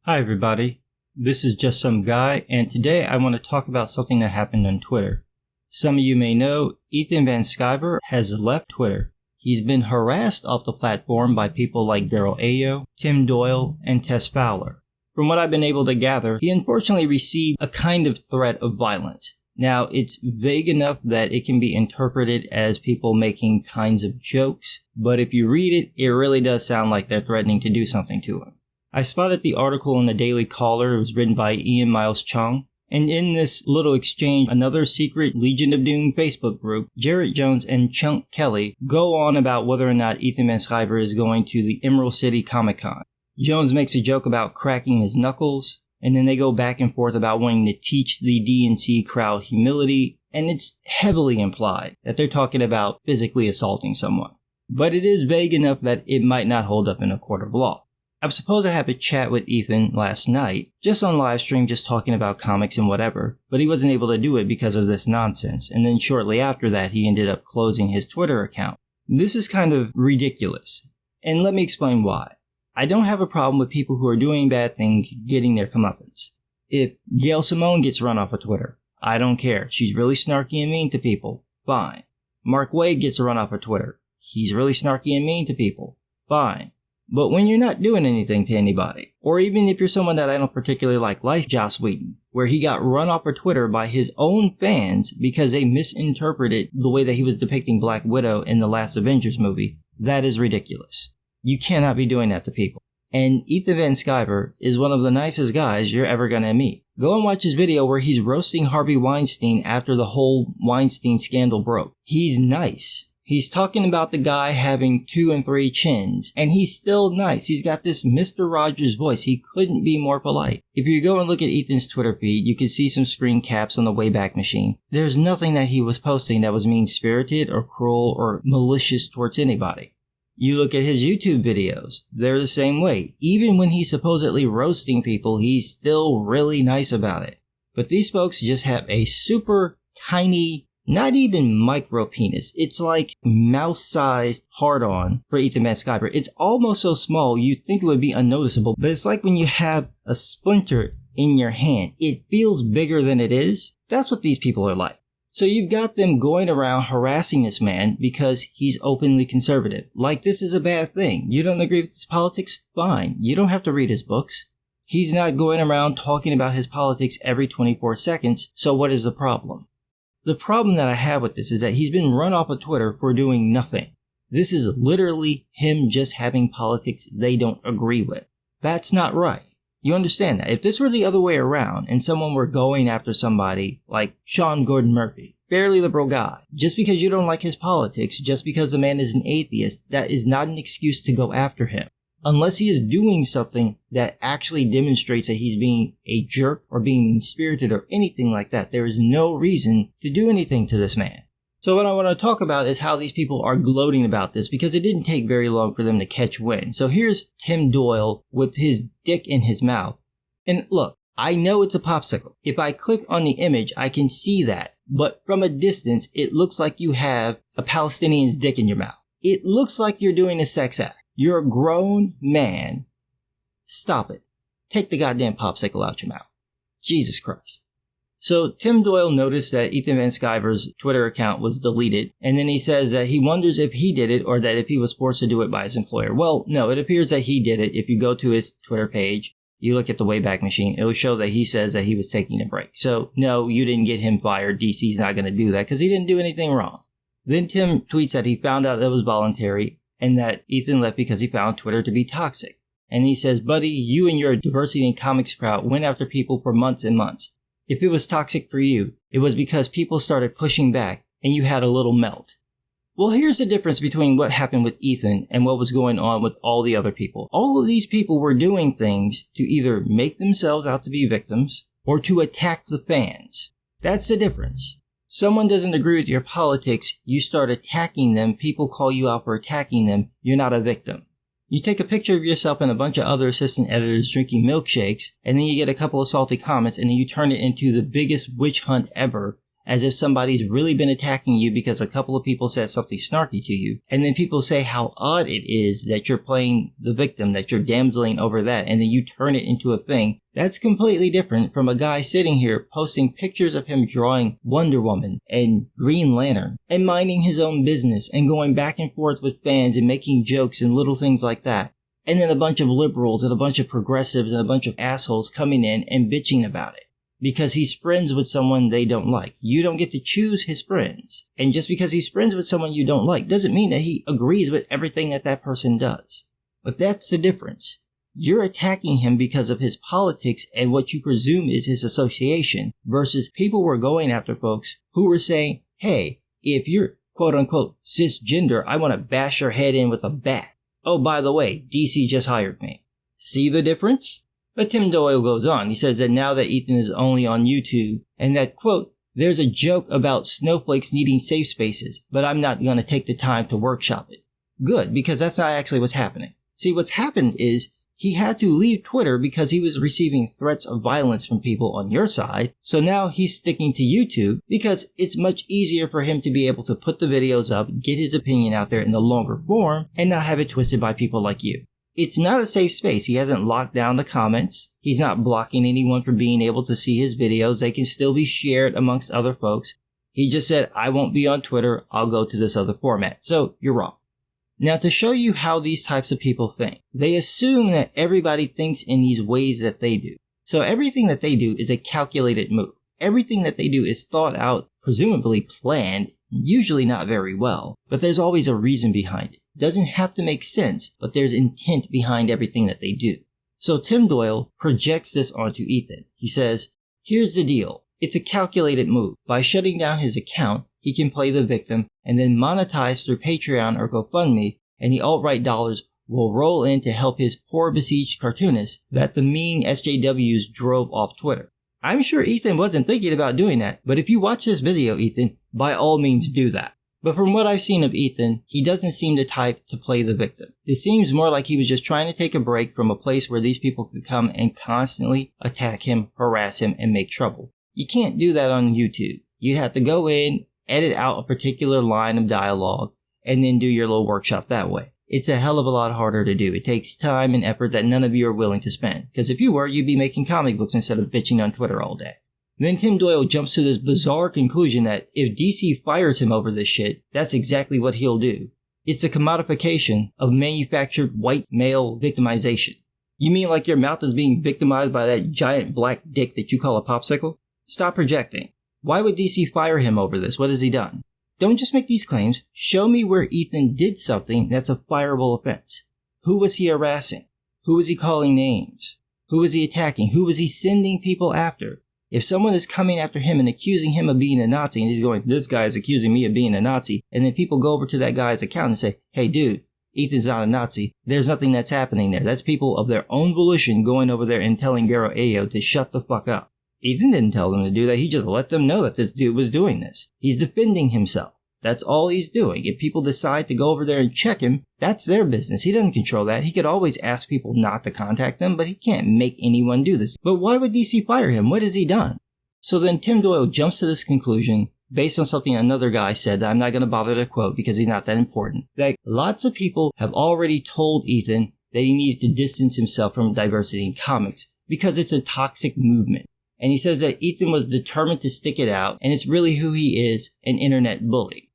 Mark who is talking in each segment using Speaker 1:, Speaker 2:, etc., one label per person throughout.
Speaker 1: Hi everybody, this is just some guy, and today I want to talk about something that happened on Twitter. Some of you may know Ethan Van Sciver has left Twitter. He's been harassed off the platform by people like Daryl Ayo, Tim Doyle, and Tess Fowler. From what I've been able to gather, he unfortunately received a kind of threat of violence. Now, it's vague enough that it can be interpreted as people making kinds of jokes, but if you read it, it really does sound like they're threatening to do something to him. I spotted the article in the Daily Caller. It was written by Ian Miles Chung. And in this little exchange, another secret Legion of Doom Facebook group, Jarrett Jones and Chunk Kelly, go on about whether or not Ethan Van Sciver is going to the Emerald City Comic Con. Jones makes a joke about cracking his knuckles, and then they go back and forth about wanting to teach the DNC crowd humility, and it's heavily implied that they're talking about physically assaulting someone. But it is vague enough that it might not hold up in a court of law. I suppose I had a chat with Ethan last night, just on live stream, just talking about comics and whatever, but he wasn't able to do it because of this nonsense, and then shortly after that he ended up closing his Twitter account. This is kind of ridiculous, and let me explain why. I don't have a problem with people who are doing bad things getting their comeuppance. If Gail Simone gets run off of Twitter, I don't care. She's really snarky and mean to people. Fine. Mark Waid gets run off of Twitter. He's really snarky and mean to people. Fine. But when you're not doing anything to anybody, or even if you're someone that I don't particularly like Joss Whedon, where he got run off of Twitter by his own fans because they misinterpreted the way that he was depicting Black Widow in the last Avengers movie, that is ridiculous. You cannot be doing that to people. And Ethan Van Sciver is one of the nicest guys you're ever gonna meet. Go and watch his video where he's roasting Harvey Weinstein after the whole Weinstein scandal broke. He's nice. He's talking about the guy having 2 and 3 chins, and he's still nice. He's got this Mr. Rogers voice. He couldn't be more polite. If you go and look at Ethan's Twitter feed, you can see some screen caps on the Wayback Machine. There's nothing that he was posting that was mean-spirited or cruel or malicious towards anybody. You look at his YouTube videos, they're the same way. Even when he's supposedly roasting people, he's still really nice about it. But these folks just have a super tiny, not even micro penis. It's like mouse-sized hard-on for Ethan Van Sciver. It's almost so small you'd think it would be unnoticeable, but it's like when you have a splinter in your hand. It feels bigger than it is. That's what these people are like. So you've got them going around harassing this man because he's openly conservative. Like this is a bad thing. You don't agree with his politics? Fine. You don't have to read his books. He's not going around talking about his politics every 24 seconds, so what is the problem? The problem that I have with this is that he's been run off of Twitter for doing nothing. This is literally him just having politics they don't agree with. That's not right. You understand that? If this were the other way around and someone were going after somebody like Sean Gordon Murphy, fairly liberal guy, just because you don't like his politics, just because the man is an atheist, that is not an excuse to go after him. Unless he is doing something that actually demonstrates that he's being a jerk or being mean-spirited or anything like that, there is no reason to do anything to this man. So what I want to talk about is how these people are gloating about this because it didn't take very long for them to catch wind. So here's Tim Doyle with his dick in his mouth. And look, I know it's a popsicle. If I click on the image, I can see that. But from a distance, it looks like you have a Palestinian's dick in your mouth. It looks like you're doing a sex act. You're a grown man. Stop it. Take the goddamn popsicle out your mouth. Jesus Christ. So Tim Doyle noticed that Ethan Van Sciver's Twitter account was deleted, and then he says that he wonders if he did it or that if he was forced to do it by his employer. Well, no, it appears that he did it. If you go to his Twitter page, you look at the Wayback Machine, it will show that he says that he was taking a break. So no, you didn't get him fired. DC's not going to do that because he didn't do anything wrong. Then Tim tweets that he found out that it was voluntary and that Ethan left because he found Twitter to be toxic. And he says, buddy, you and your diversity in comics crowd went after people for months and months. If it was toxic for you, it was because people started pushing back and you had a little melt. Well, here's the difference between what happened with Ethan and what was going on with all the other people. All of these people were doing things to either make themselves out to be victims or to attack the fans. That's the difference. Someone doesn't agree with your politics, you start attacking them, people call you out for attacking them, you're not a victim. You take a picture of yourself and a bunch of other assistant editors drinking milkshakes, and then you get a couple of salty comments, and then you turn it into the biggest witch hunt ever, as if somebody's really been attacking you because a couple of people said something snarky to you, and then people say how odd it is that you're playing the victim, that you're damseling over that, and then you turn it into a thing. That's completely different from a guy sitting here posting pictures of him drawing Wonder Woman and Green Lantern and minding his own business and going back and forth with fans and making jokes and little things like that. And then a bunch of liberals and a bunch of progressives and a bunch of assholes coming in and bitching about it because he's friends with someone they don't like. You don't get to choose his friends. And just because he's friends with someone you don't like doesn't mean that he agrees with everything that that person does. But that's the difference. You're attacking him because of his politics and what you presume is his association, versus people were going after folks who were saying, hey, if you're quote unquote cisgender, I want to bash your head in with a bat. Oh, by the way, DC just hired me. See the difference? But Tim Doyle goes on. He says that now that Ethan is only on YouTube, and that, quote, there's a joke about snowflakes needing safe spaces, but I'm not going to take the time to workshop it. Good, because that's not actually what's happening. See, what's happened is he had to leave Twitter because he was receiving threats of violence from people on your side, so now he's sticking to YouTube because it's much easier for him to be able to put the videos up, get his opinion out there in the longer form, and not have it twisted by people like you. It's not a safe space. He hasn't locked down the comments. He's not blocking anyone from being able to see his videos. They can still be shared amongst other folks. He just said, I won't be on Twitter. I'll go to this other format. So you're wrong. Now, to show you how these types of people think, they assume that everybody thinks in these ways that they do. So everything that they do is a calculated move. Everything that they do is thought out, presumably planned, usually not very well, but there's always a reason behind it. Doesn't have to make sense, but there's intent behind everything that they do. So Tim Doyle projects this onto Ethan. He says, here's the deal. It's a calculated move. By shutting down his account, he can play the victim and then monetize through Patreon or GoFundMe, and the alt-right dollars will roll in to help his poor besieged cartoonists that the mean SJWs drove off Twitter. I'm sure Ethan wasn't thinking about doing that, but if you watch this video, Ethan, by all means do that. But from what I've seen of Ethan, he doesn't seem the type to play the victim. It seems more like he was just trying to take a break from a place where these people could come and constantly attack him, harass him, and make trouble. You can't do that on YouTube. You have to go in, edit out a particular line of dialogue, and then do your little workshop that way. It's a hell of a lot harder to do. It takes time and effort that none of you are willing to spend. Because if you were, you'd be making comic books instead of bitching on Twitter all day. Then Tim Doyle jumps to this bizarre conclusion that if DC fires him over this shit, that's exactly what he'll do. It's the commodification of manufactured white male victimization. You mean like your mouth is being victimized by that giant black dick that you call a popsicle? Stop projecting. Why would DC fire him over this? What has he done? Don't just make these claims. Show me where Ethan did something that's a fireable offense. Who was he harassing? Who was he calling names? Who was he attacking? Who was he sending people after? If someone is coming after him and accusing him of being a Nazi, and he's going, this guy is accusing me of being a Nazi, and then people go over to that guy's account and say, hey dude, Ethan's not a Nazi, there's nothing that's happening there. That's people of their own volition going over there and telling Garo Ayo to shut the fuck up. Ethan didn't tell them to do that, he just let them know that this dude was doing this. He's defending himself. That's all he's doing. If people decide to go over there and check him, that's their business. He doesn't control that. He could always ask people not to contact them, but he can't make anyone do this. But why would DC fire him? What has he done? So then Tim Doyle jumps to this conclusion based on something another guy said that I'm not going to bother to quote because he's not that important. That lots of people have already told Ethan that he needed to distance himself from diversity in comics because it's a toxic movement. And he says that Ethan was determined to stick it out, and it's really who he is, an internet bully.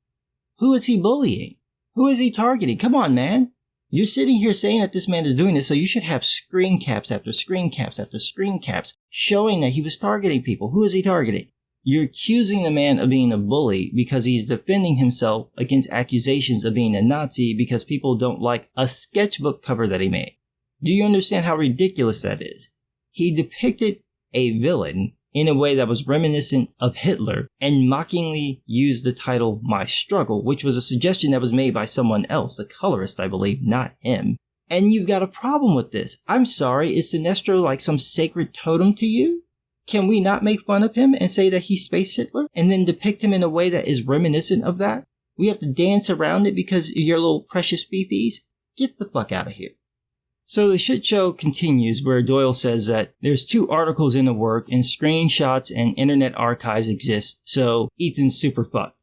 Speaker 1: Who is he bullying? Who is he targeting? Come on, man. You're sitting here saying that this man is doing this, so you should have screen caps after screen caps after screen caps showing that he was targeting people. Who is he targeting? You're accusing the man of being a bully because he's defending himself against accusations of being a Nazi because people don't like a sketchbook cover that he made. Do you understand how ridiculous that is? He depicted a villain in a way that was reminiscent of Hitler and mockingly used the title My Struggle, which was a suggestion that was made by someone else, the colorist, I believe, not him. And you've got a problem with this. I'm sorry, is Sinestro like some sacred totem to you? Can we not make fun of him and say that he's Space Hitler and then depict him in a way that is reminiscent of that? We have to dance around it because of your little precious beefies? Get the fuck out of here. So the shit show continues where Doyle says that there's 2 articles in the work and screenshots and internet archives exist, so Ethan's super fucked.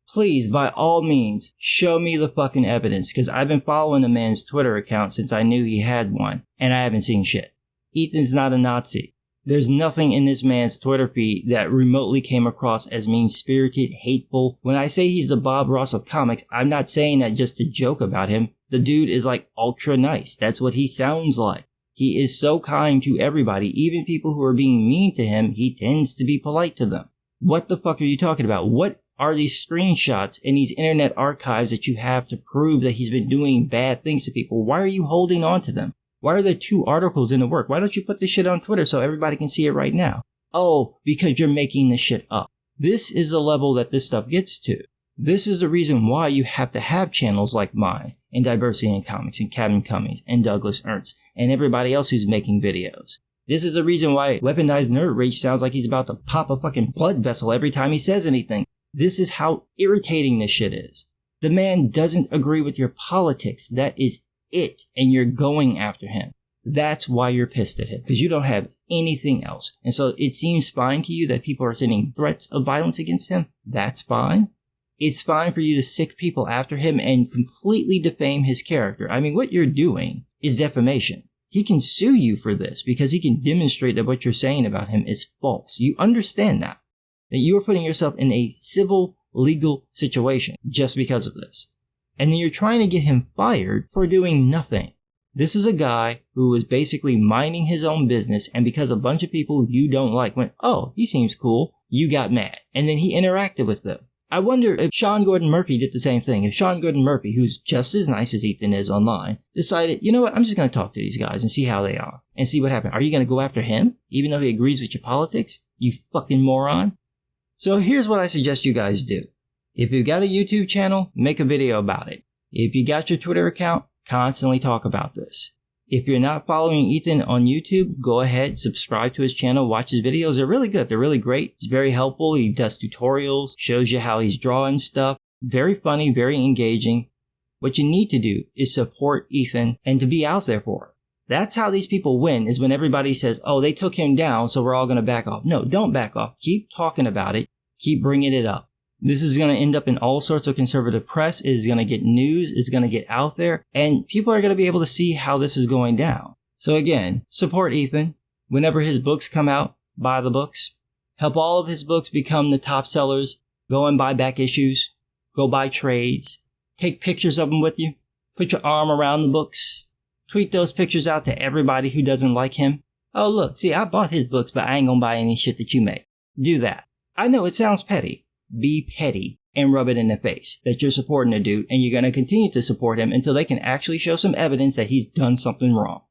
Speaker 1: Please, by all means, show me the fucking evidence, because I've been following the man's Twitter account since I knew he had one, and I haven't seen shit. Ethan's not a Nazi. There's nothing in this man's Twitter feed that remotely came across as mean-spirited, hateful. When I say he's the Bob Ross of comics, I'm not saying that just to joke about him. The dude is like ultra nice. That's what he sounds like. He is so kind to everybody, even people who are being mean to him, he tends to be polite to them. What the fuck are you talking about? What are these screenshots and these internet archives that you have to prove that he's been doing bad things to people? Why are you holding on to them? Why are there 2 articles in the work? Why don't you put this shit on Twitter so everybody can see it right now? Oh, because you're making this shit up. This is the level that this stuff gets to. This is the reason why you have to have channels like mine, and Diversity in Comics, and Kevin Cummings, and Douglas Ernst, and everybody else who's making videos. This is the reason why Weaponized Nerd Rage sounds like he's about to pop a fucking blood vessel every time he says anything. This is how irritating this shit is. The man doesn't agree with your politics. That is it. And you're going after him. That's why you're pissed at him. Because you don't have anything else. And so it seems fine to you that people are sending threats of violence against him. That's fine. It's fine for you to sick people after him and completely defame his character. I mean, what you're doing is defamation. He can sue you for this because he can demonstrate that what you're saying about him is false. You understand that. That you are putting yourself in a civil, legal situation just because of this. And then you're trying to get him fired for doing nothing. This is a guy who was basically minding his own business, and because a bunch of people you don't like went, oh, he seems cool, you got mad. And then he interacted with them. I wonder if Sean Gordon Murphy did the same thing. If Sean Gordon Murphy, who's just as nice as Ethan is online, decided, you know what, I'm just going to talk to these guys and see how they are. And see what happens. Are you going to go after him, even though he agrees with your politics? You fucking moron. So here's what I suggest you guys do. If you've got a YouTube channel, make a video about it. If you got your Twitter account, constantly talk about this. If you're not following Ethan on YouTube, go ahead, subscribe to his channel, watch his videos. They're really good. They're really great. He's very helpful. He does tutorials, shows you how he's drawing stuff. Very funny, very engaging. What you need to do is support Ethan and to be out there for him. That's how these people win, is when everybody says, oh, they took him down, so we're all going to back off. No, don't back off. Keep talking about it. Keep bringing it up. This is going to end up in all sorts of conservative press. It is going to get news. It's going to get out there. And people are going to be able to see how this is going down. So again, support Ethan. Whenever his books come out, buy the books. Help all of his books become the top sellers. Go and buy back issues. Go buy trades. Take pictures of them with you. Put your arm around the books. Tweet those pictures out to everybody who doesn't like him. Oh, look, see, I bought his books, but I ain't gonna buy any shit that you make. Do that. I know it sounds petty. Be petty and rub it in the face that you're supporting a dude, and you're going to continue to support him until they can actually show some evidence that he's done something wrong.